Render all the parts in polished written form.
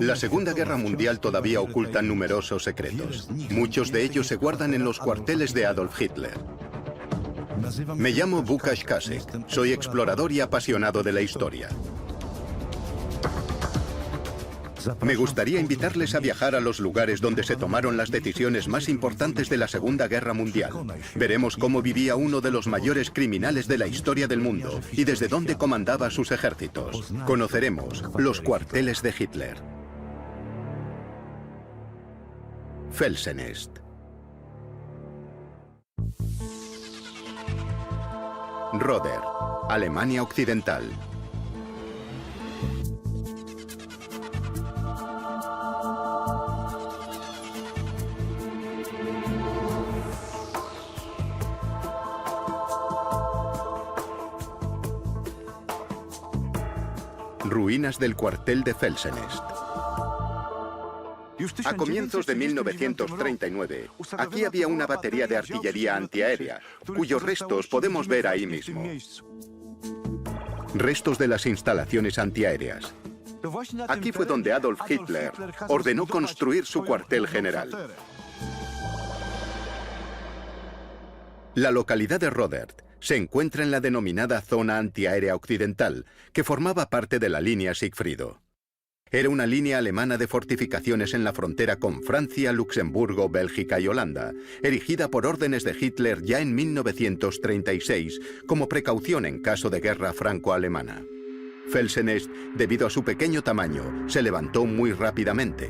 La Segunda Guerra Mundial todavía oculta numerosos secretos. Muchos de ellos se guardan en los cuarteles de Adolf Hitler. Me llamo Łukasz Kasek. Soy explorador y apasionado de la historia. Me gustaría invitarles a viajar a los lugares donde se tomaron las decisiones más importantes de la Segunda Guerra Mundial. Veremos cómo vivía uno de los mayores criminales de la historia del mundo y desde dónde comandaba sus ejércitos. Conoceremos los cuarteles de Hitler. Felsenest. Roder, Alemania Occidental. Ruinas del cuartel de Felsenest. A comienzos de 1939, aquí había una batería de artillería antiaérea, cuyos restos podemos ver ahí mismo. Restos de las instalaciones antiaéreas. Aquí fue donde Adolf Hitler ordenó construir su cuartel general. La localidad de Roder se encuentra en la denominada Zona Antiaérea Occidental, que formaba parte de la línea Sigfrido. Era una línea alemana de fortificaciones en la frontera con Francia, Luxemburgo, Bélgica y Holanda, erigida por órdenes de Hitler ya en 1936 como precaución en caso de guerra franco-alemana. Felsenest, debido a su pequeño tamaño, se levantó muy rápidamente.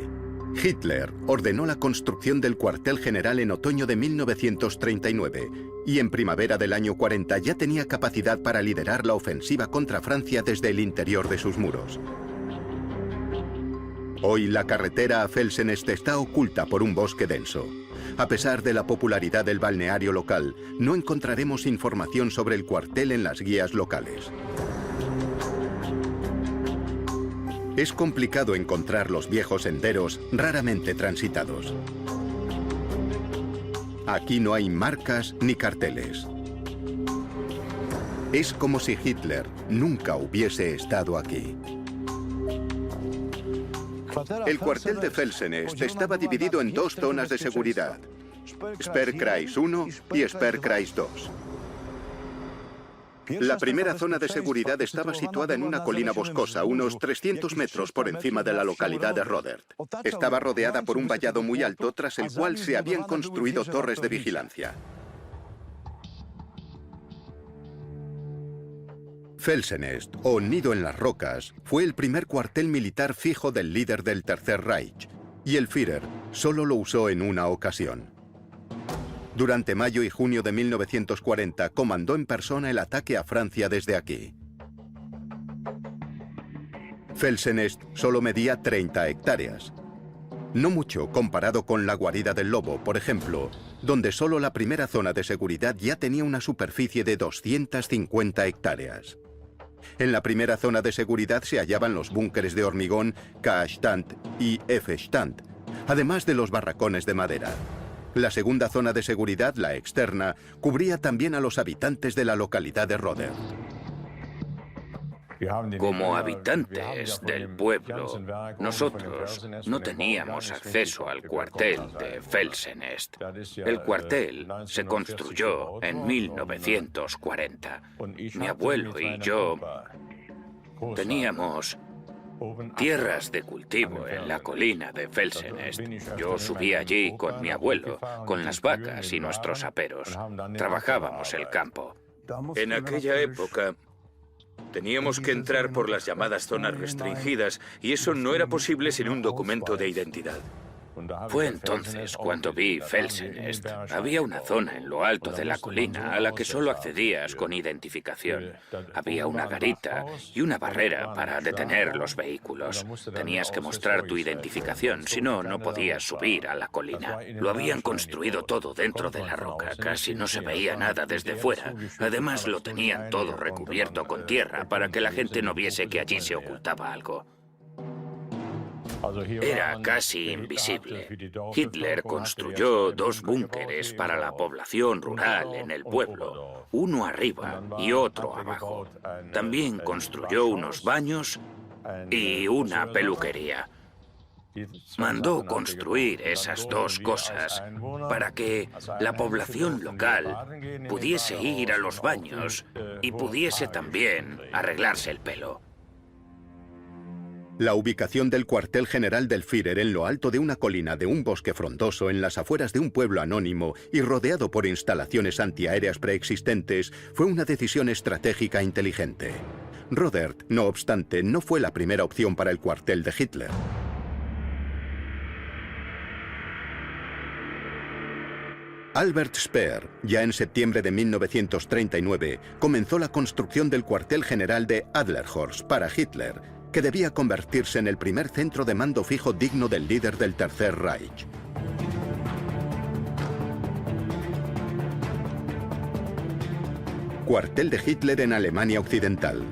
Hitler ordenó la construcción del cuartel general en otoño de 1939 y en primavera del año 40 ya tenía capacidad para liderar la ofensiva contra Francia desde el interior de sus muros. Hoy la carretera a Felsenest está oculta por un bosque denso. A pesar de la popularidad del balneario local, no encontraremos información sobre el cuartel en las guías locales. Es complicado encontrar los viejos senderos raramente transitados. Aquí no hay marcas ni carteles. Es como si Hitler nunca hubiese estado aquí. El cuartel de Felsenest estaba dividido en dos zonas de seguridad, Sperrkreis 1 y Sperrkreis 2. La primera zona de seguridad estaba situada en una colina boscosa, unos 300 metros por encima de la localidad de Roder. Estaba rodeada por un vallado muy alto, tras el cual se habían construido torres de vigilancia. Felsenest, o Nido en las Rocas, fue el primer cuartel militar fijo del líder del Tercer Reich, y el Führer solo lo usó en una ocasión. Durante mayo y junio de 1940 comandó en persona el ataque a Francia desde aquí. Felsenest solo medía 30 hectáreas. No mucho comparado con la guarida del lobo, por ejemplo, donde solo la primera zona de seguridad ya tenía una superficie de 250 hectáreas. En la primera zona de seguridad se hallaban los búnkeres de hormigón K-Stand y F-Stand, además de los barracones de madera. La segunda zona de seguridad, la externa, cubría también a los habitantes de la localidad de Roder. Como habitantes del pueblo, nosotros no teníamos acceso al cuartel de Felsenest. El cuartel se construyó en 1940. Mi abuelo y yo teníamos tierras de cultivo en la colina de Felsenest. Yo subí allí con mi abuelo, con las vacas y nuestros aperos. Trabajábamos el campo. En aquella época teníamos que entrar por las llamadas zonas restringidas y eso no era posible sin un documento de identidad. Fue entonces cuando vi Felsenest. Había una zona en lo alto de la colina a la que solo accedías con identificación. Había una garita y una barrera para detener los vehículos. Tenías que mostrar tu identificación, si no, no podías subir a la colina. Lo habían construido todo dentro de la roca, casi no se veía nada desde fuera. Además, lo tenían todo recubierto con tierra para que la gente no viese que allí se ocultaba algo. Era casi invisible. Hitler construyó 2 búnkeres para la población rural en el pueblo, uno arriba y otro abajo. También construyó unos baños y una peluquería. Mandó construir esas 2 cosas para que la población local pudiese ir a los baños y pudiese también arreglarse el pelo. La ubicación del cuartel general del Führer en lo alto de una colina de un bosque frondoso en las afueras de un pueblo anónimo y rodeado por instalaciones antiaéreas preexistentes fue una decisión estratégica inteligente. Rodert, no obstante, no fue la primera opción para el cuartel de Hitler. Albert Speer, ya en septiembre de 1939, comenzó la construcción del cuartel general de Adlerhorst para Hitler, que debía convertirse en el primer centro de mando fijo digno del líder del Tercer Reich. Cuartel de Hitler en Alemania Occidental.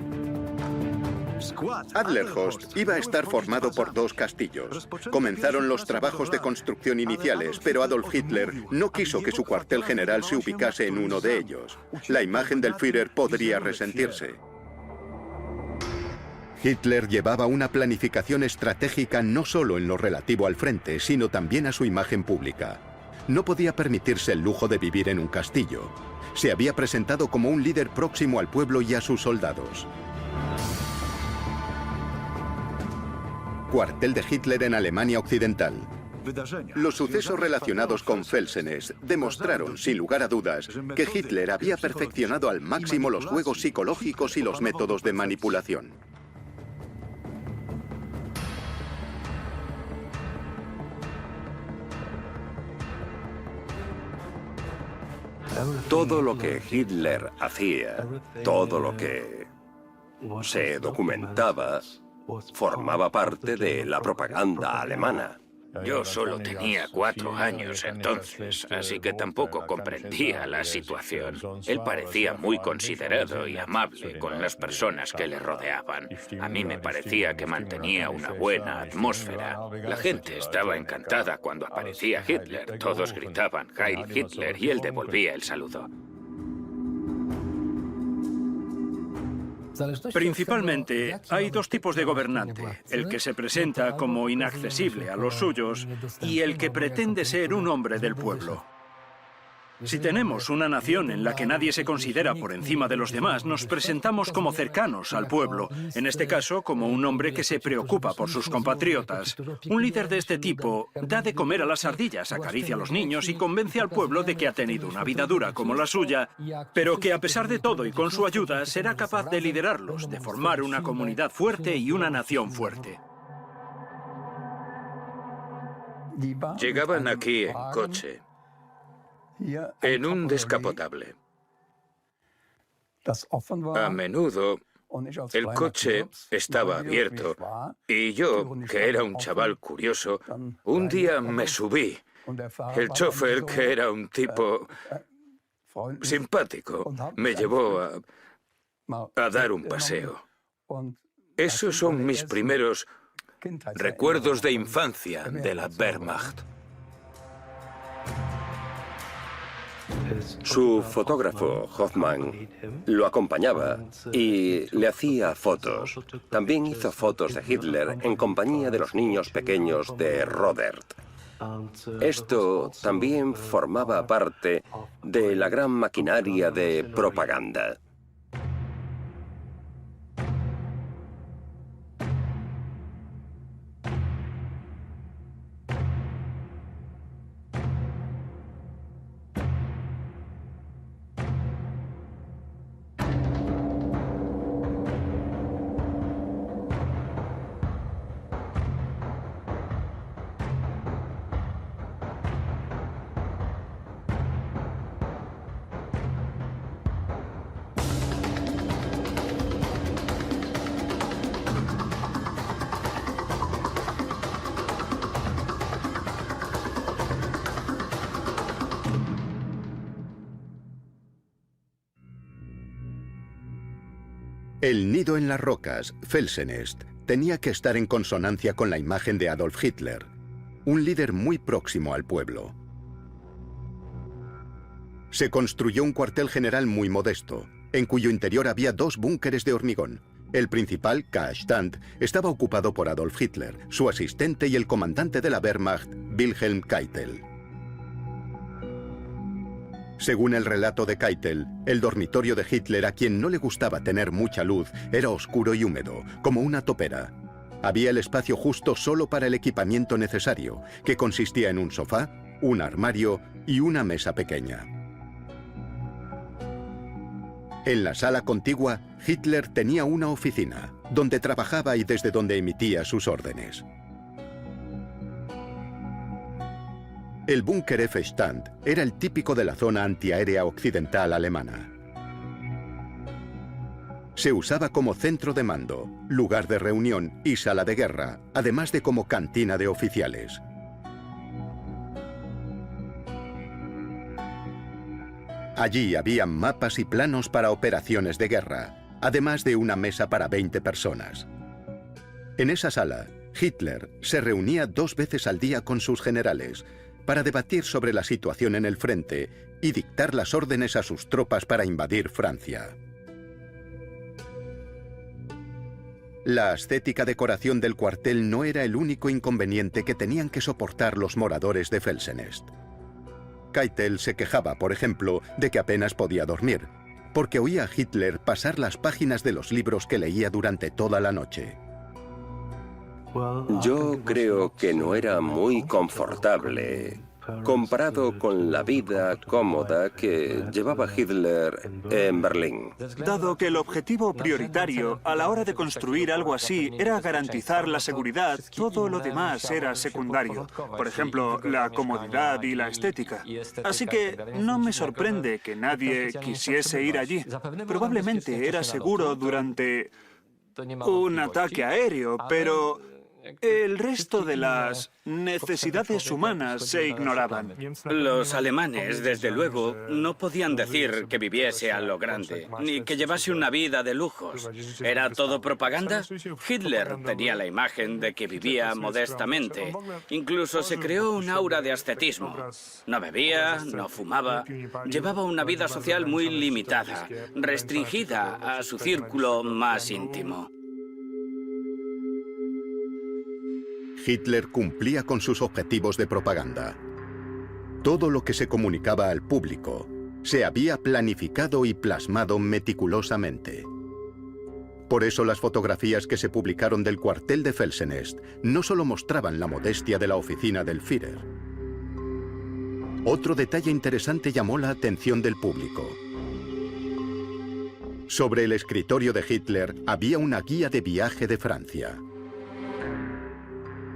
Adlerhorst iba a estar formado por 2 castillos. Comenzaron los trabajos de construcción iniciales, pero Adolf Hitler no quiso que su cuartel general se ubicase en uno de ellos. La imagen del Führer podría resentirse. Hitler llevaba una planificación estratégica no solo en lo relativo al frente, sino también a su imagen pública. No podía permitirse el lujo de vivir en un castillo. Se había presentado como un líder próximo al pueblo y a sus soldados. Cuartel de Hitler en Alemania Occidental. Los sucesos relacionados con Felsenest demostraron, sin lugar a dudas, que Hitler había perfeccionado al máximo los juegos psicológicos y los métodos de manipulación. Todo lo que Hitler hacía, todo lo que se documentaba, formaba parte de la propaganda alemana. Yo solo tenía 4 años entonces, así que tampoco comprendía la situación. Él parecía muy considerado y amable con las personas que le rodeaban. A mí me parecía que mantenía una buena atmósfera. La gente estaba encantada cuando aparecía Hitler. Todos gritaban Heil Hitler y él devolvía el saludo. Principalmente, hay 2 tipos de gobernante, el que se presenta como inaccesible a los suyos y el que pretende ser un hombre del pueblo. Si tenemos una nación en la que nadie se considera por encima de los demás, nos presentamos como cercanos al pueblo, en este caso como un hombre que se preocupa por sus compatriotas. Un líder de este tipo da de comer a las ardillas, acaricia a los niños y convence al pueblo de que ha tenido una vida dura como la suya, pero que a pesar de todo y con su ayuda será capaz de liderarlos, de formar una comunidad fuerte y una nación fuerte. Llegaban aquí en coche, en un descapotable. A menudo el coche estaba abierto y yo, que era un chaval curioso, un día me subí. El chofer, que era un tipo simpático, me llevó a dar un paseo. Esos son mis primeros recuerdos de infancia de la Wehrmacht. Su fotógrafo, Hoffmann, lo acompañaba y le hacía fotos. También hizo fotos de Hitler en compañía de los niños pequeños de Rodert. Esto también formaba parte de la gran maquinaria de propaganda. El nido en las rocas, Felsenest, tenía que estar en consonancia con la imagen de Adolf Hitler, un líder muy próximo al pueblo. Se construyó un cuartel general muy modesto, en cuyo interior había 2 búnkeres de hormigón. El principal, K-Stand, estaba ocupado por Adolf Hitler, su asistente y el comandante de la Wehrmacht, Wilhelm Keitel. Según el relato de Keitel, el dormitorio de Hitler, a quien no le gustaba tener mucha luz, era oscuro y húmedo, como una topera. Había el espacio justo solo para el equipamiento necesario, que consistía en un sofá, un armario y una mesa pequeña. En la sala contigua, Hitler tenía una oficina, donde trabajaba y desde donde emitía sus órdenes. El búnker F-Stand era el típico de la zona antiaérea occidental alemana. Se usaba como centro de mando, lugar de reunión y sala de guerra, además de como cantina de oficiales. Allí había mapas y planos para operaciones de guerra, además de una mesa para 20 personas. En esa sala, Hitler se reunía 2 veces al día con sus generales para debatir sobre la situación en el frente y dictar las órdenes a sus tropas para invadir Francia. La ascética decoración del cuartel no era el único inconveniente que tenían que soportar los moradores de Felsenest. Keitel se quejaba, por ejemplo, de que apenas podía dormir, porque oía a Hitler pasar las páginas de los libros que leía durante toda la noche. Yo creo que no era muy confortable comparado con la vida cómoda que llevaba Hitler en Berlín. Dado que el objetivo prioritario a la hora de construir algo así era garantizar la seguridad, todo lo demás era secundario. Por ejemplo, la comodidad y la estética. Así que no me sorprende que nadie quisiese ir allí. Probablemente era seguro durante un ataque aéreo, pero el resto de las necesidades humanas se ignoraban. Los alemanes, desde luego, no podían decir que viviese a lo grande, ni que llevase una vida de lujos. ¿Era todo propaganda? Hitler tenía la imagen de que vivía modestamente. Incluso se creó un aura de ascetismo. No bebía, no fumaba, llevaba una vida social muy limitada, restringida a su círculo más íntimo. Hitler cumplía con sus objetivos de propaganda. Todo lo que se comunicaba al público se había planificado y plasmado meticulosamente. Por eso las fotografías que se publicaron del cuartel de Felsenest no solo mostraban la modestia de la oficina del Führer. Otro detalle interesante llamó la atención del público. Sobre el escritorio de Hitler había una guía de viaje de Francia.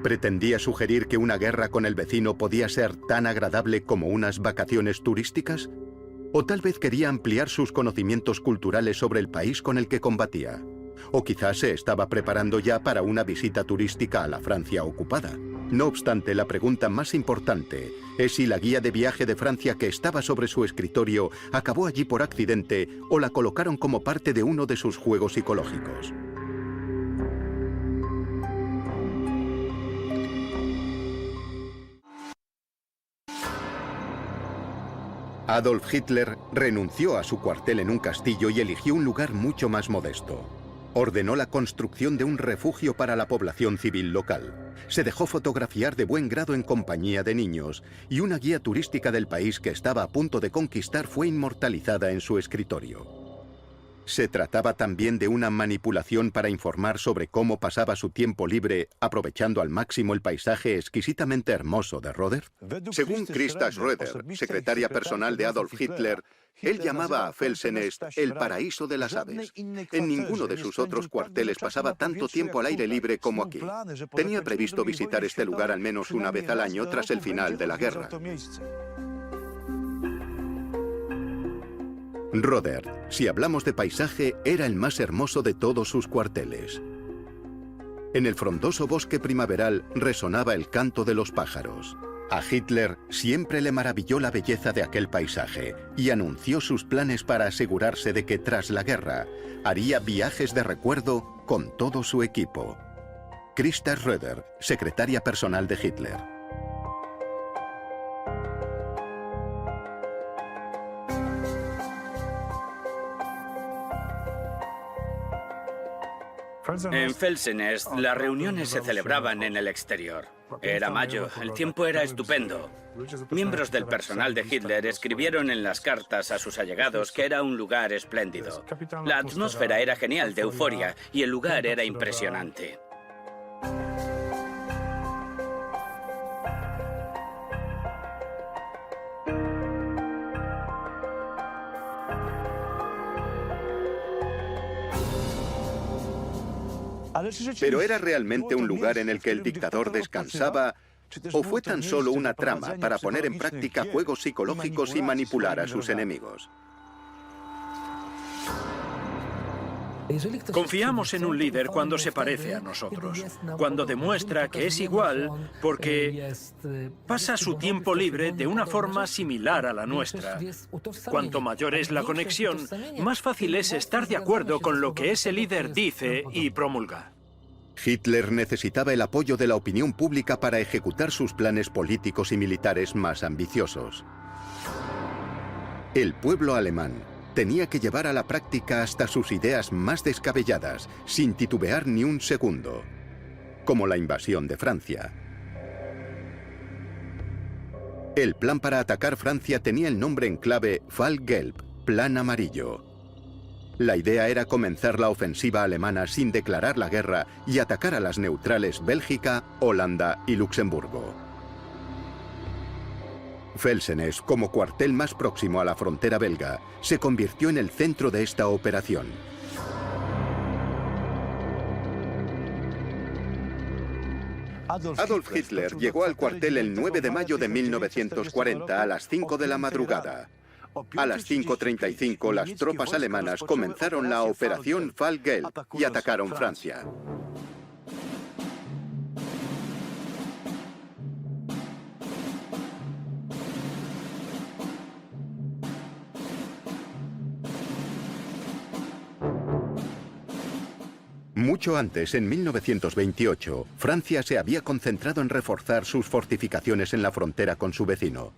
¿Pretendía sugerir que una guerra con el vecino podía ser tan agradable como unas vacaciones turísticas? ¿O tal vez quería ampliar sus conocimientos culturales sobre el país con el que combatía? ¿O quizás se estaba preparando ya para una visita turística a la Francia ocupada? No obstante, la pregunta más importante es si la guía de viaje de Francia que estaba sobre su escritorio acabó allí por accidente o la colocaron como parte de uno de sus juegos psicológicos. Adolf Hitler renunció a su cuartel en un castillo y eligió un lugar mucho más modesto. Ordenó la construcción de un refugio para la población civil local. Se dejó fotografiar de buen grado en compañía de niños y una guía turística del país que estaba a punto de conquistar fue inmortalizada en su escritorio. Se trataba también de una manipulación para informar sobre cómo pasaba su tiempo libre, aprovechando al máximo el paisaje exquisitamente hermoso de Rodert. Según Christa Schröder, secretaria personal de Adolf Hitler, él llamaba a Felsenest el paraíso de las aves. En ninguno de sus otros cuarteles pasaba tanto tiempo al aire libre como aquí. Tenía previsto visitar este lugar al menos una vez al año tras el final de la guerra. Rodert, si hablamos de paisaje, era el más hermoso de todos sus cuarteles. En el frondoso bosque primaveral resonaba el canto de los pájaros. A Hitler siempre le maravilló la belleza de aquel paisaje y anunció sus planes para asegurarse de que tras la guerra haría viajes de recuerdo con todo su equipo. Christa Schröder, secretaria personal de Hitler. En Felsenest, las reuniones se celebraban en el exterior. Era mayo, el tiempo era estupendo. Miembros del personal de Hitler escribieron en las cartas a sus allegados que era un lugar espléndido. La atmósfera era genial, de euforia, y el lugar era impresionante. ¿Pero era realmente un lugar en el que el dictador descansaba o fue tan solo una trama para poner en práctica juegos psicológicos y manipular a sus enemigos? Confiamos en un líder cuando se parece a nosotros, cuando demuestra que es igual porque pasa su tiempo libre de una forma similar a la nuestra. Cuanto mayor es la conexión, más fácil es estar de acuerdo con lo que ese líder dice y promulga. Hitler necesitaba el apoyo de la opinión pública para ejecutar sus planes políticos y militares más ambiciosos. El pueblo alemán tenía que llevar a la práctica hasta sus ideas más descabelladas, sin titubear ni un segundo, como la invasión de Francia. El plan para atacar Francia tenía el nombre en clave Fall Gelb, Plan Amarillo. La idea era comenzar la ofensiva alemana sin declarar la guerra y atacar a las neutrales Bélgica, Holanda y Luxemburgo. Felsenest, como cuartel más próximo a la frontera belga, se convirtió en el centro de esta operación. Adolf Hitler llegó al cuartel el 9 de mayo de 1940 a las 5 de la madrugada. A las 5:35 las tropas alemanas comenzaron la operación Fall Gelb y atacaron Francia. Mucho antes, en 1928, Francia se había concentrado en reforzar sus fortificaciones en la frontera con su vecino.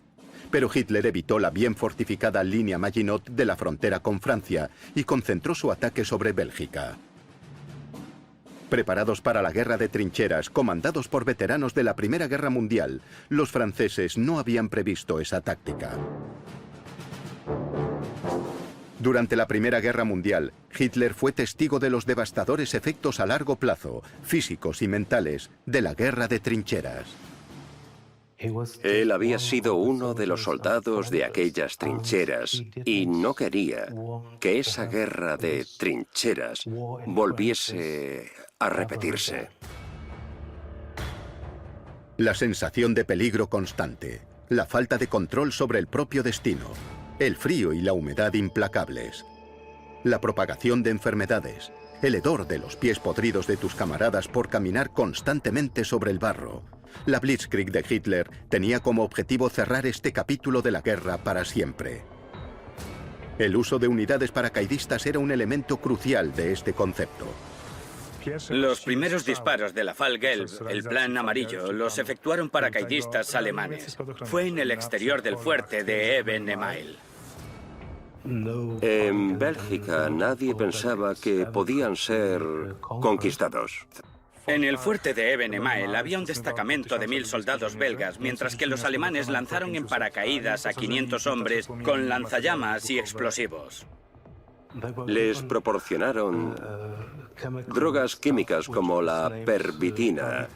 Pero Hitler evitó la bien fortificada línea Maginot de la frontera con Francia y concentró su ataque sobre Bélgica. Preparados para la guerra de trincheras, comandados por veteranos de la Primera Guerra Mundial, los franceses no habían previsto esa táctica. Durante la Primera Guerra Mundial, Hitler fue testigo de los devastadores efectos a largo plazo, físicos y mentales, de la guerra de trincheras. Él había sido uno de los soldados de aquellas trincheras y no quería que esa guerra de trincheras volviese a repetirse. La sensación de peligro constante, la falta de control sobre el propio destino, el frío y la humedad implacables, la propagación de enfermedades, el hedor de los pies podridos de tus camaradas por caminar constantemente sobre el barro. La Blitzkrieg de Hitler tenía como objetivo cerrar este capítulo de la guerra para siempre. El uso de unidades paracaidistas era un elemento crucial de este concepto. Los primeros disparos de la Fall Gelb, el Plan Amarillo, los efectuaron paracaidistas alemanes. Fue en el exterior del fuerte de Eben-Emael. En Bélgica nadie pensaba que podían ser conquistados. En el fuerte de Eben-Emael había un destacamento de 1000 soldados belgas, mientras que los alemanes lanzaron en paracaídas a 500 hombres con lanzallamas y explosivos. Les proporcionaron drogas químicas como la pervitina,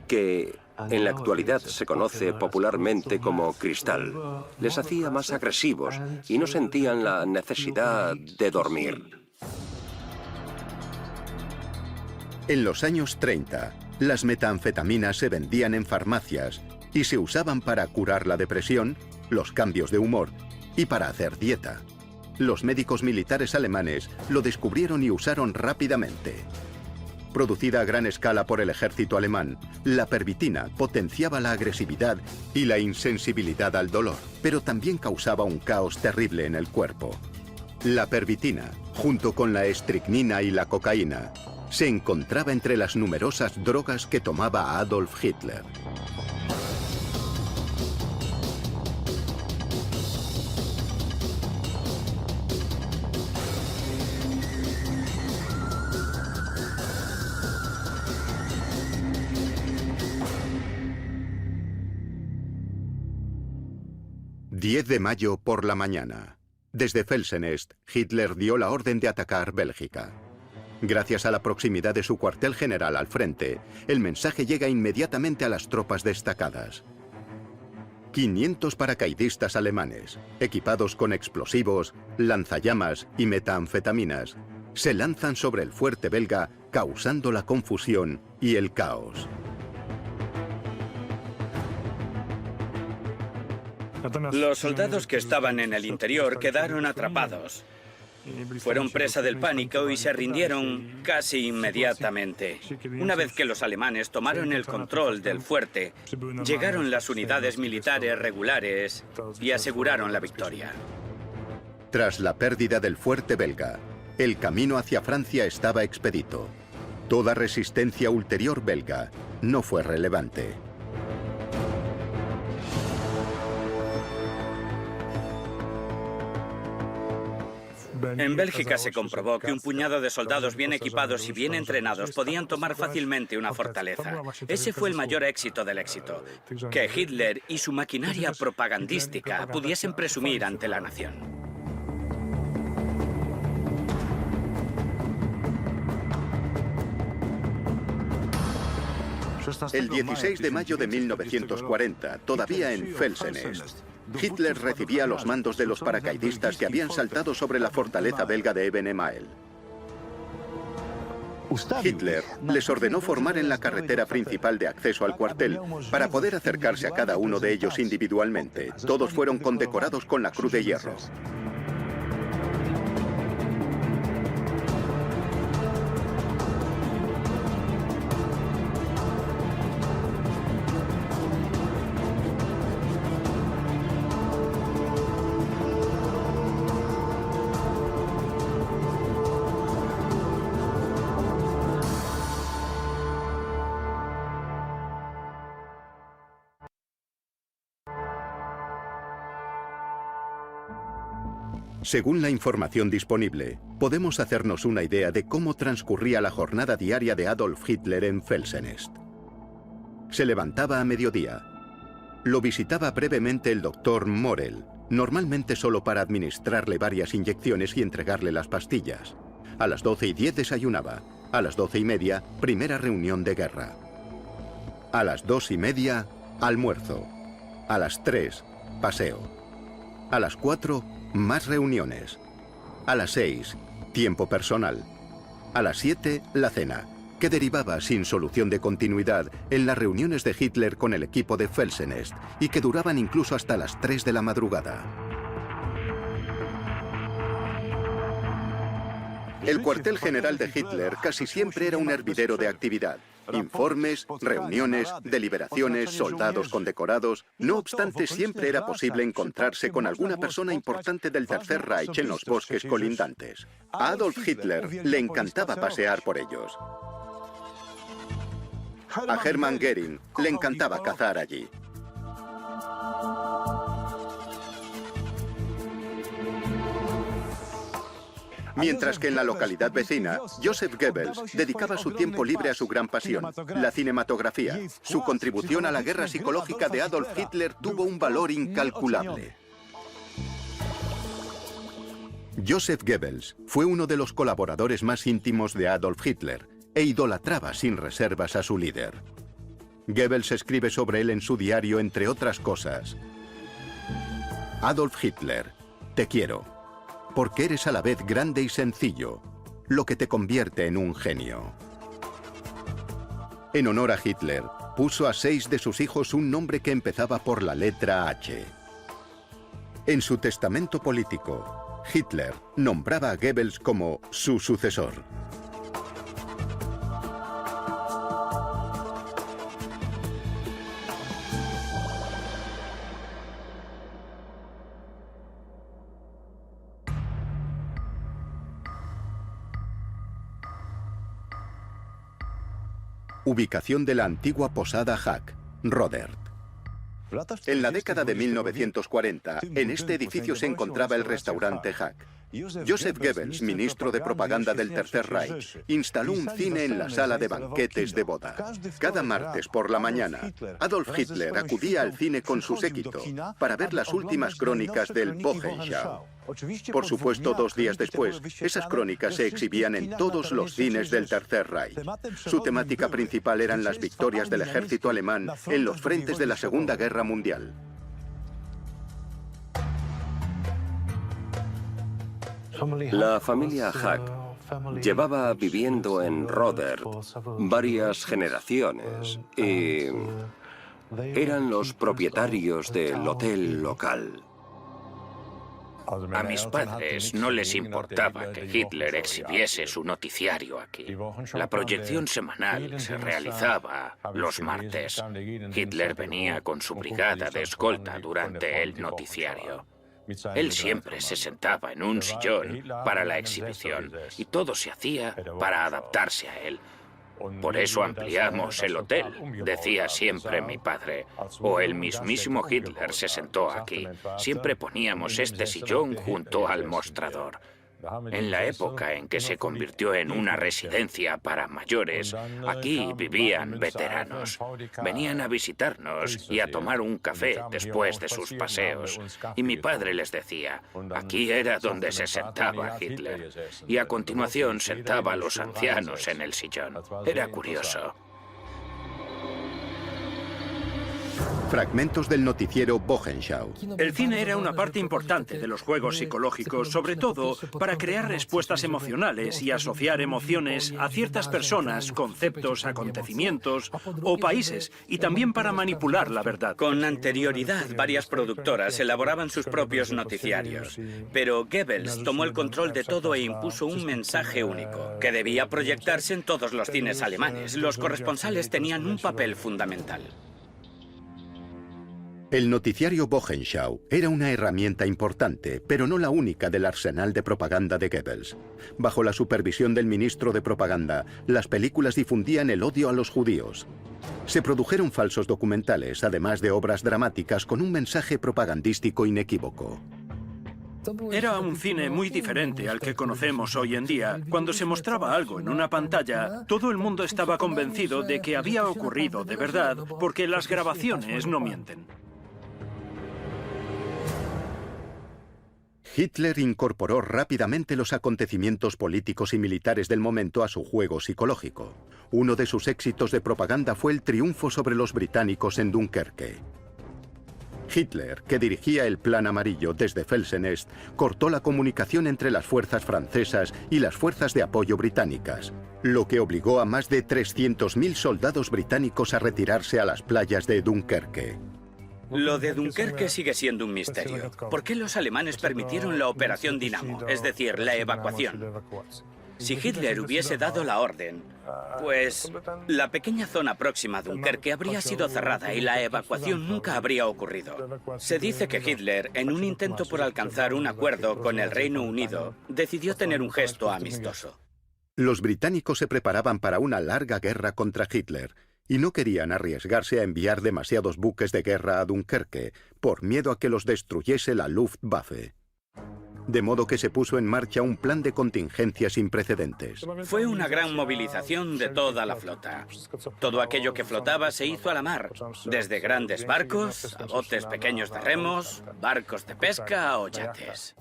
que en la actualidad se conoce popularmente como cristal. Les hacía más agresivos y no sentían la necesidad de dormir. En los años 30, las metanfetaminas se vendían en farmacias y se usaban para curar la depresión, los cambios de humor y para hacer dieta. Los médicos militares alemanes lo descubrieron y usaron rápidamente. Producida a gran escala por el ejército alemán, la pervitina potenciaba la agresividad y la insensibilidad al dolor, pero también causaba un caos terrible en el cuerpo. La pervitina, junto con la estricnina y la cocaína, se encontraba entre las numerosas drogas que tomaba Adolf Hitler. ...10 de mayo por la mañana. Desde Felsenest, Hitler dio la orden de atacar Bélgica. Gracias a la proximidad de su cuartel general al frente, el mensaje llega inmediatamente a las tropas destacadas. 500 paracaidistas alemanes, equipados con explosivos, lanzallamas y metanfetaminas, se lanzan sobre el fuerte belga, causando la confusión y el caos. Los soldados que estaban en el interior quedaron atrapados. Fueron presa del pánico y se rindieron casi inmediatamente. Una vez que los alemanes tomaron el control del fuerte, llegaron las unidades militares regulares y aseguraron la victoria. Tras la pérdida del fuerte belga, el camino hacia Francia estaba expedito. Toda resistencia ulterior belga no fue relevante. En Bélgica se comprobó que un puñado de soldados bien equipados y bien entrenados podían tomar fácilmente una fortaleza. Ese fue el mayor éxito del éxito, que Hitler y su maquinaria propagandística pudiesen presumir ante la nación. El 16 de mayo de 1940, todavía en Felsenest, Hitler recibía los mandos de los paracaidistas que habían saltado sobre la fortaleza belga de Eben-Emael. Hitler les ordenó formar en la carretera principal de acceso al cuartel para poder acercarse a cada uno de ellos individualmente. Todos fueron condecorados con la Cruz de Hierro. Según la información disponible, podemos hacernos una idea de cómo transcurría la jornada diaria de Adolf Hitler en Felsenest. Se levantaba a mediodía. Lo visitaba brevemente el doctor Morel, normalmente solo para administrarle varias inyecciones y entregarle las pastillas. A las 12:10 desayunaba. A las 12:30, primera reunión de guerra. A las 2:30, almuerzo. A las 3, paseo. A las 4, más reuniones. A las 6, tiempo personal. A las 7, la cena, que derivaba sin solución de continuidad en las reuniones de Hitler con el equipo de Felsenest y que duraban incluso hasta las 3 de la madrugada. El cuartel general de Hitler casi siempre era un hervidero de actividad. Informes, reuniones, deliberaciones, soldados condecorados. No obstante, siempre era posible encontrarse con alguna persona importante del Tercer Reich en los bosques colindantes. A Adolf Hitler le encantaba pasear por ellos. A Hermann Göring le encantaba cazar allí. Mientras que en la localidad vecina, Joseph Goebbels dedicaba su tiempo libre a su gran pasión, la cinematografía. Su contribución a la guerra psicológica de Adolf Hitler tuvo un valor incalculable. Joseph Goebbels fue uno de los colaboradores más íntimos de Adolf Hitler e idolatraba sin reservas a su líder. Goebbels escribe sobre él en su diario, entre otras cosas: Adolf Hitler, te quiero, porque eres a la vez grande y sencillo, lo que te convierte en un genio. En honor a Hitler, puso a 6 de sus hijos un nombre que empezaba por la letra H. En su testamento político, Hitler nombraba a Goebbels como su sucesor. ubicación de la antigua posada Hack, Rodert. En la década de 1940, en este edificio se encontraba el restaurante Hack. Joseph Goebbels, ministro de propaganda del Tercer Reich, instaló un cine en la sala de banquetes de boda. Cada martes por la mañana, Adolf Hitler acudía al cine con su séquito para ver las últimas crónicas del Wochenschau. Por supuesto, 2 días después, esas crónicas se exhibían en todos los cines del Tercer Reich. Su temática principal eran las victorias del ejército alemán en los frentes de la Segunda Guerra Mundial. La familia Hack llevaba viviendo en Rodert varias generaciones y eran los propietarios del hotel local. A mis padres no les importaba que Hitler exhibiese su noticiario aquí. La proyección semanal se realizaba los martes. Hitler venía con su brigada de escolta durante el noticiario. Él siempre se sentaba en un sillón para la exhibición y todo se hacía para adaptarse a él. Por eso ampliamos el hotel, decía siempre mi padre. O el mismísimo Hitler se sentó aquí. Siempre poníamos este sillón junto al mostrador. En la época en que se convirtió en una residencia para mayores, aquí vivían veteranos. Venían a visitarnos y a tomar un café después de sus paseos. Y mi padre les decía, aquí era donde se sentaba Hitler. Y a continuación sentaba a los ancianos en el sillón. Era curioso. Fragmentos del noticiero Wochenschau. El cine era una parte importante de los juegos psicológicos, sobre todo para crear respuestas emocionales y asociar emociones a ciertas personas, conceptos, acontecimientos o países, y también para manipular la verdad. Con anterioridad, varias productoras elaboraban sus propios noticiarios, pero Goebbels tomó el control de todo e impuso un mensaje único, que debía proyectarse en todos los cines alemanes. Los corresponsales tenían un papel fundamental. El noticiario Wochenschau era una herramienta importante, pero no la única del arsenal de propaganda de Goebbels. Bajo la supervisión del ministro de propaganda, las películas difundían el odio a los judíos. Se produjeron falsos documentales, además de obras dramáticas con un mensaje propagandístico inequívoco. Era un cine muy diferente al que conocemos hoy en día. Cuando se mostraba algo en una pantalla, todo el mundo estaba convencido de que había ocurrido de verdad, porque las grabaciones no mienten. Hitler incorporó rápidamente los acontecimientos políticos y militares del momento a su juego psicológico. Uno de sus éxitos de propaganda fue el triunfo sobre los británicos en Dunkerque. Hitler, que dirigía el Plan Amarillo desde Felsenest, cortó la comunicación entre las fuerzas francesas y las fuerzas de apoyo británicas, lo que obligó a más de 300.000 soldados británicos a retirarse a las playas de Dunkerque. Lo de Dunkerque sigue siendo un misterio. ¿Por qué los alemanes permitieron la Operación Dinamo, es decir, la evacuación? Si Hitler hubiese dado la orden, pues la pequeña zona próxima a Dunkerque habría sido cerrada y la evacuación nunca habría ocurrido. Se dice que Hitler, en un intento por alcanzar un acuerdo con el Reino Unido, decidió tener un gesto amistoso. Los británicos se preparaban para una larga guerra contra Hitler y no querían arriesgarse a enviar demasiados buques de guerra a Dunkerque por miedo a que los destruyese la Luftwaffe. De modo que se puso en marcha un plan de contingencia sin precedentes. Fue una gran movilización de toda la flota. Todo aquello que flotaba se hizo a la mar, desde grandes barcos, a botes pequeños de remos, barcos de pesca o yates.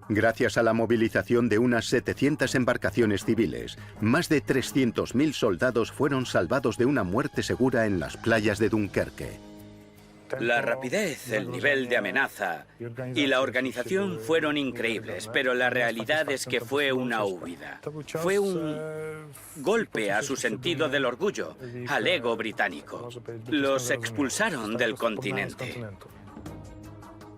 Gracias a la movilización de unas 700 embarcaciones civiles, más de 300.000 soldados fueron salvados de una muerte segura en las playas de Dunkerque. La rapidez, el nivel de amenaza y la organización fueron increíbles, pero la realidad es que fue una huida. Fue un golpe a su sentido del orgullo, al ego británico. Los expulsaron del continente.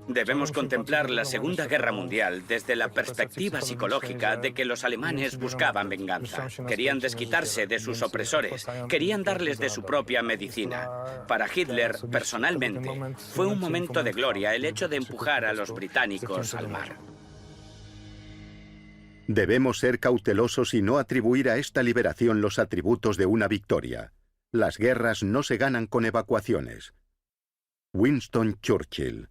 Debemos contemplar la Segunda Guerra Mundial desde la perspectiva psicológica de que los alemanes buscaban venganza. Querían desquitarse de sus opresores, querían darles de su propia medicina. Para Hitler, personalmente, fue un momento de gloria el hecho de empujar a los británicos al mar. Debemos ser cautelosos y no atribuir a esta liberación los atributos de una victoria. las guerras no se ganan con evacuaciones. Winston Churchill.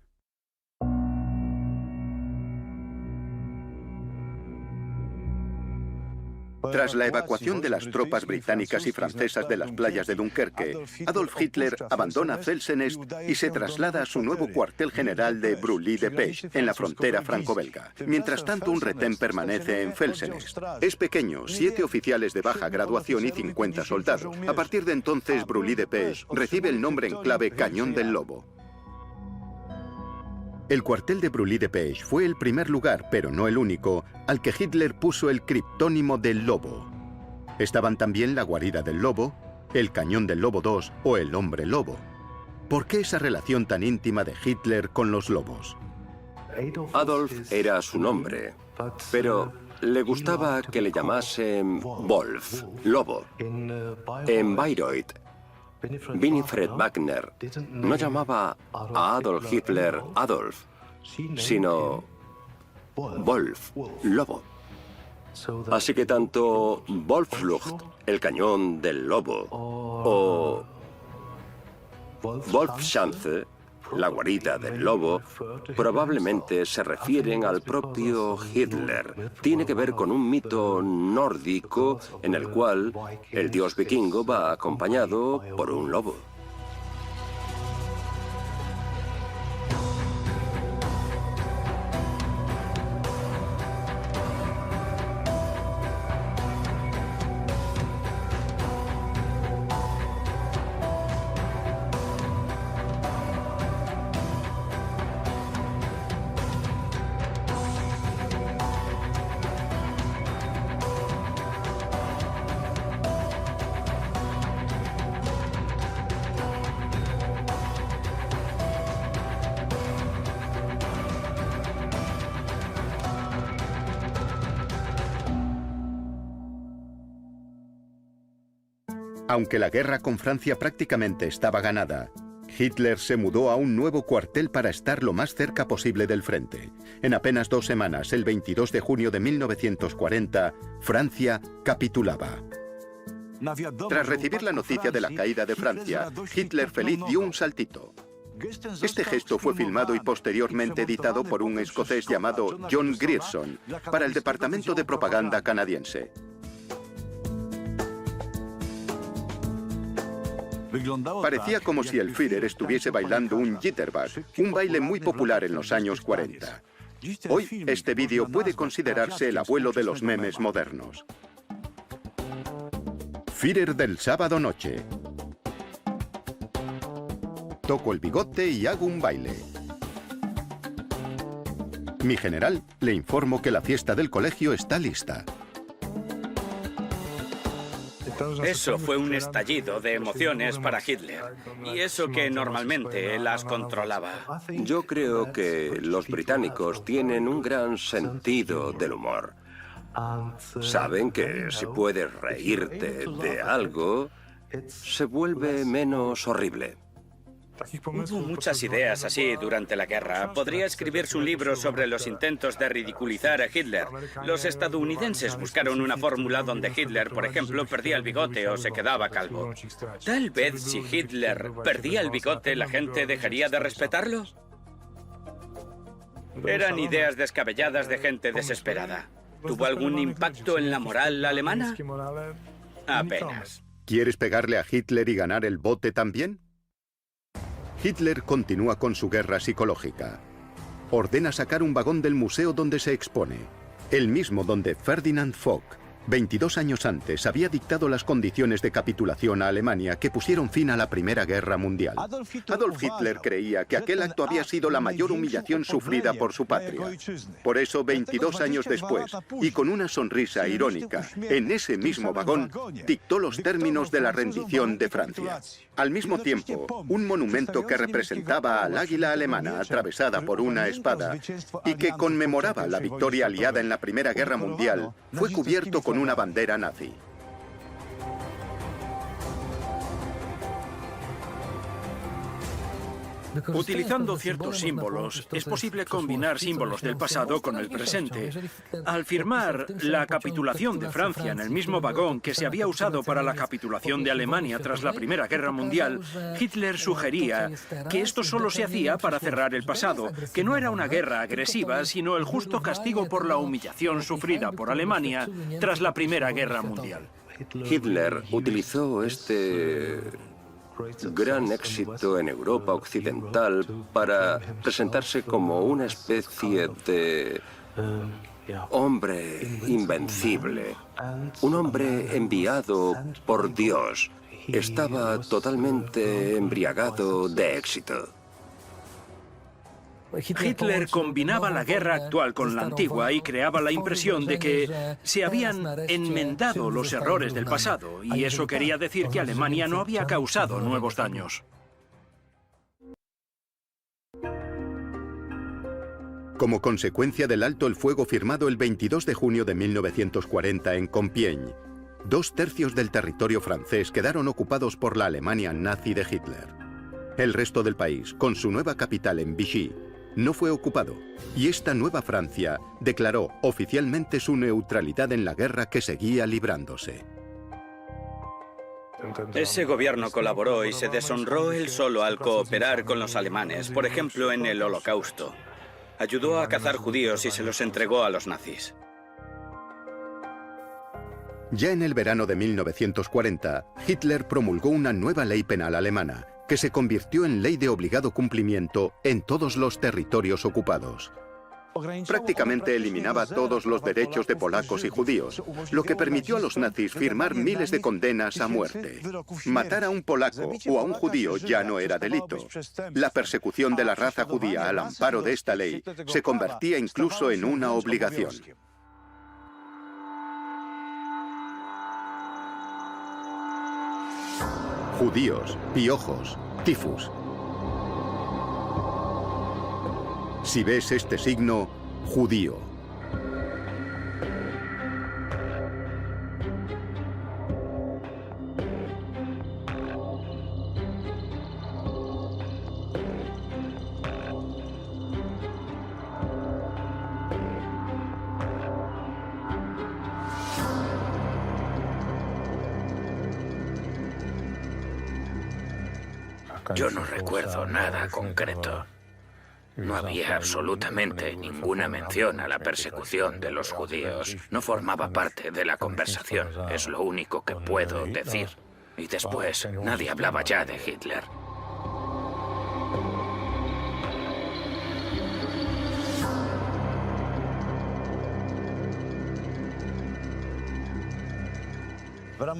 Tras la evacuación de las tropas británicas y francesas de las playas de Dunkerque, Adolf Hitler abandona Felsenest y se traslada a su nuevo cuartel general de Brully-de-Pech, en la frontera franco-belga. Mientras tanto, un retén permanece en Felsenest. Es pequeño, 7 oficiales de baja graduación y 50 soldados. A partir de entonces, Brully-de-Pech recibe el nombre en clave Cañón del Lobo. El cuartel de Brully-de-Pech fue el primer lugar, pero no el único, al que Hitler puso el criptónimo del Lobo. Estaban también la guarida del Lobo, el Cañón del Lobo II o el Hombre Lobo. ¿Por qué esa relación tan íntima de Hitler con los lobos? Adolf era su nombre, pero le gustaba que le llamasen Wolf, lobo. En Bayreuth, Winifred Wagner no llamaba a Adolf Hitler Adolf, sino Wolf, lobo. Así que tanto Wolfsflucht, el cañón del lobo, o Wolfschanze, la guarida del lobo, probablemente se refieren al propio Hitler. Tiene que ver con un mito nórdico en el cual el dios vikingo va acompañado por un lobo. Aunque la guerra con Francia prácticamente estaba ganada, Hitler se mudó a un nuevo cuartel para estar lo más cerca posible del frente. En apenas 2 semanas, el 22 de junio de 1940, Francia capitulaba. Tras recibir la noticia de la caída de Francia, Hitler feliz dio un saltito. Este gesto fue filmado y posteriormente editado por un escocés llamado John Grierson para el Departamento de Propaganda canadiense. Parecía como si el Führer estuviese bailando un Jitterbug, un baile muy popular en los años 40. Hoy, este vídeo puede considerarse el abuelo de los memes modernos. Führer del sábado noche. Toco el bigote y hago un baile. Mi general, le informo que la fiesta del colegio está lista. Eso fue un estallido de emociones para Hitler, y eso que normalmente las controlaba. Yo creo que los británicos tienen un gran sentido del humor. Saben que si puedes reírte de algo, se vuelve menos horrible. Hubo muchas ideas así durante la guerra. Podría escribirse un libro sobre los intentos de ridiculizar a Hitler. Los estadounidenses buscaron una fórmula donde Hitler, por ejemplo, perdía el bigote o se quedaba calvo. Tal vez si Hitler perdía el bigote, ¿la gente dejaría de respetarlo? Eran ideas descabelladas de gente desesperada. ¿Tuvo algún impacto en la moral alemana? Apenas. ¿Quieres pegarle a Hitler y ganar el bote también? Hitler continúa con su guerra psicológica. Ordena sacar un vagón del museo donde se expone, el mismo donde Ferdinand Foch, 22 años antes, había dictado las condiciones de capitulación a Alemania que pusieron fin a la Primera Guerra Mundial. Adolf Hitler creía que aquel acto había sido la mayor humillación sufrida por su patria. Por eso, 22 años después, y con una sonrisa irónica, en ese mismo vagón, dictó los términos de la rendición de Francia. Al mismo tiempo, un monumento que representaba al águila alemana atravesada por una espada y que conmemoraba la victoria aliada en la Primera Guerra Mundial fue cubierto con una bandera nazi. Utilizando ciertos símbolos, es posible combinar símbolos del pasado con el presente. Al firmar la capitulación de Francia en el mismo vagón que se había usado para la capitulación de Alemania tras la Primera Guerra Mundial, Hitler sugería que esto solo se hacía para cerrar el pasado, que no era una guerra agresiva, sino el justo castigo por la humillación sufrida por Alemania tras la Primera Guerra Mundial. Hitler utilizó este gran éxito en Europa occidental para presentarse como una especie de hombre invencible, un hombre enviado por Dios. Estaba totalmente embriagado de éxito. Hitler combinaba la guerra actual con la antigua y creaba la impresión de que se habían enmendado los errores del pasado, y eso quería decir que Alemania no había causado nuevos daños. Como consecuencia del alto el fuego firmado el 22 de junio de 1940 en Compiègne, 2/3 del territorio francés quedaron ocupados por la Alemania nazi de Hitler. El resto del país, con su nueva capital en Vichy, no fue ocupado, y esta nueva Francia declaró oficialmente su neutralidad en la guerra que seguía librándose. Ese gobierno colaboró y se deshonró él solo al cooperar con los alemanes, por ejemplo en el Holocausto. Ayudó a cazar judíos y se los entregó a los nazis. Ya en el verano de 1940, Hitler promulgó una nueva ley penal alemana, que se convirtió en ley de obligado cumplimiento en todos los territorios ocupados. Prácticamente eliminaba todos los derechos de polacos y judíos, lo que permitió a los nazis firmar miles de condenas a muerte. Matar a un polaco o a un judío ya no era delito. La persecución de la raza judía al amparo de esta ley se convertía incluso en una obligación. Judíos, piojos, tifus. Si ves este signo, judío. Yo no recuerdo nada concreto. No había absolutamente ninguna mención a la persecución de los judíos. No formaba parte de la conversación, es lo único que puedo decir. Y después, nadie hablaba ya de Hitler.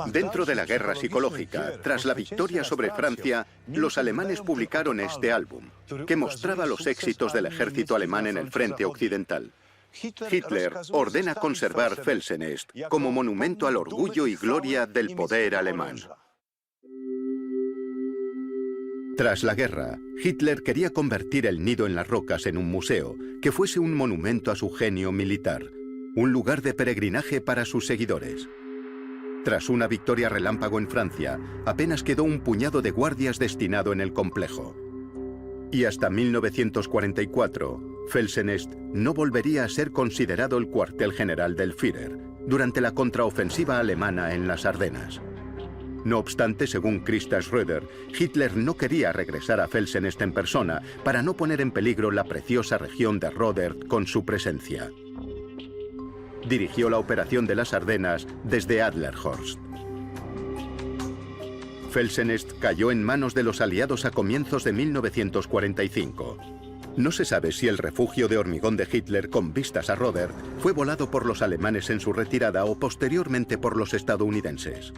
Dentro de la guerra psicológica, tras la victoria sobre Francia, los alemanes publicaron este álbum, que mostraba los éxitos del ejército alemán en el frente occidental. Hitler ordena conservar Felsenest como monumento al orgullo y gloria del poder alemán. Tras la guerra, Hitler quería convertir el nido en las rocas en un museo, que fuese un monumento a su genio militar, un lugar de peregrinaje para sus seguidores. Tras una victoria relámpago en Francia, apenas quedó un puñado de guardias destinado en el complejo. Y hasta 1944, Felsenest no volvería a ser considerado el cuartel general del Führer durante la contraofensiva alemana en las Ardenas. No obstante, según Christa Schröder, Hitler no quería regresar a Felsenest en persona para no poner en peligro la preciosa región de Rodert con su presencia. Dirigió la operación de las Ardenas desde Adlerhorst. Felsenest cayó en manos de los aliados a comienzos de 1945. No se sabe si el refugio de hormigón de Hitler con vistas a Rodert fue volado por los alemanes en su retirada o posteriormente por los estadounidenses.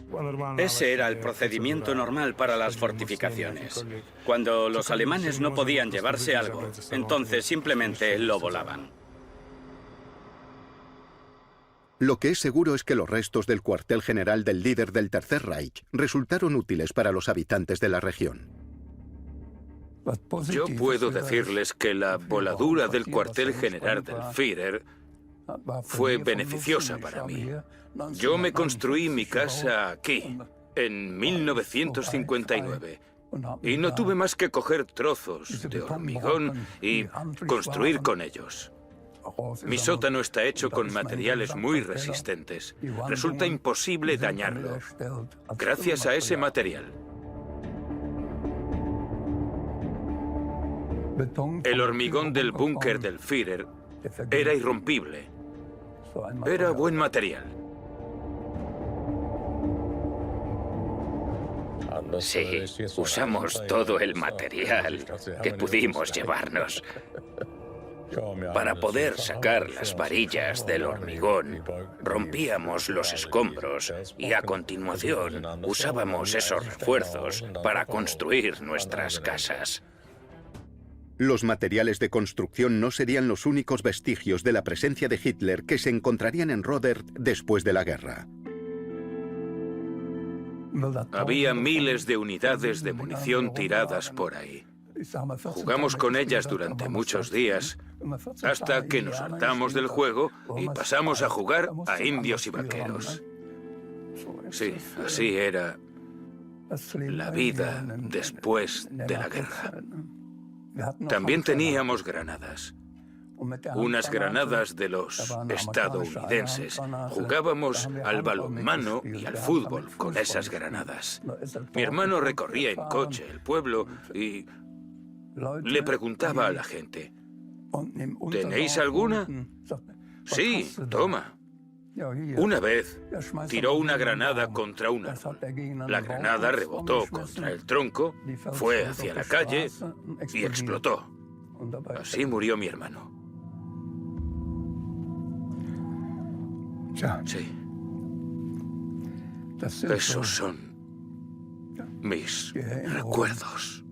Ese era el procedimiento normal para las fortificaciones. Cuando los alemanes no podían llevarse algo, entonces simplemente lo volaban. Lo que es seguro es que los restos del cuartel general del líder del Tercer Reich resultaron útiles para los habitantes de la región. Yo puedo decirles que la voladura del cuartel general del Führer fue beneficiosa para mí. Yo me construí mi casa aquí, en 1959, Y no tuve más que coger trozos de hormigón y construir con ellos. Mi sótano está hecho con materiales muy resistentes. Resulta imposible dañarlo, gracias a ese material. El hormigón del búnker del Führer era irrompible. Era buen material. Sí, usamos todo el material que pudimos llevarnos. Para poder sacar las varillas del hormigón, rompíamos los escombros y a continuación usábamos esos refuerzos para construir nuestras casas. Los materiales de construcción no serían los únicos vestigios de la presencia de Hitler que se encontrarían en Rodert después de la guerra. Había miles de unidades de munición tiradas por ahí. Jugamos con ellas durante muchos días, hasta que nos hartamos del juego y pasamos a jugar a indios y vaqueros. Sí, así era la vida después de la guerra. También teníamos granadas. Unas granadas de los estadounidenses. Jugábamos al balonmano y al fútbol con esas granadas. Mi hermano recorría en coche el pueblo y le preguntaba a la gente, ¿tenéis alguna? Sí, toma. Una vez tiró una granada contra un árbol. La granada rebotó contra el tronco, fue hacia la calle y explotó. Así murió mi hermano. Sí. Esos son mis recuerdos.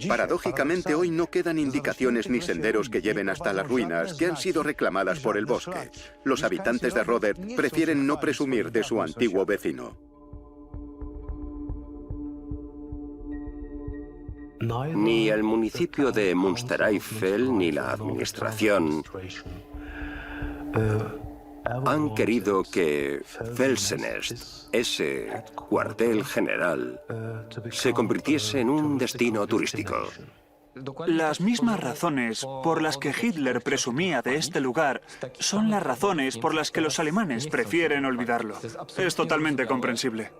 Paradójicamente, hoy no quedan indicaciones ni senderos que lleven hasta las ruinas que han sido reclamadas por el bosque. Los habitantes de Rodert prefieren no presumir de su antiguo vecino. Ni el municipio de Münstereifel ni la administración han querido que Felsenest, ese cuartel general, se convirtiese en un destino turístico. Las mismas razones por las que Hitler presumía de este lugar son las razones por las que los alemanes prefieren olvidarlo. Es totalmente comprensible.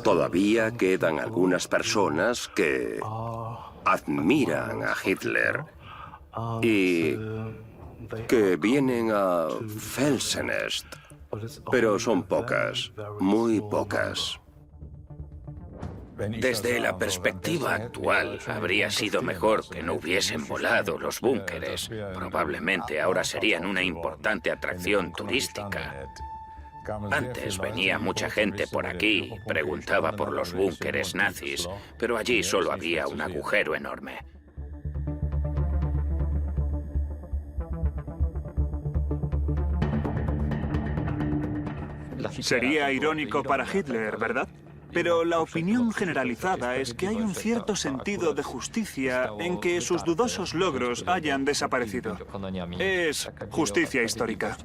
Todavía quedan algunas personas que admiran a Hitler y que vienen a Felsenest, pero son pocas, muy pocas. Desde la perspectiva actual, habría sido mejor que no hubiesen volado los búnkeres. Probablemente ahora serían una importante atracción turística. Antes venía mucha gente por aquí y preguntaba por los búnkeres nazis, pero allí solo había un agujero enorme. Sería irónico para Hitler, ¿verdad? Pero la opinión generalizada es que hay un cierto sentido de justicia en que sus dudosos logros hayan desaparecido. Es justicia histórica.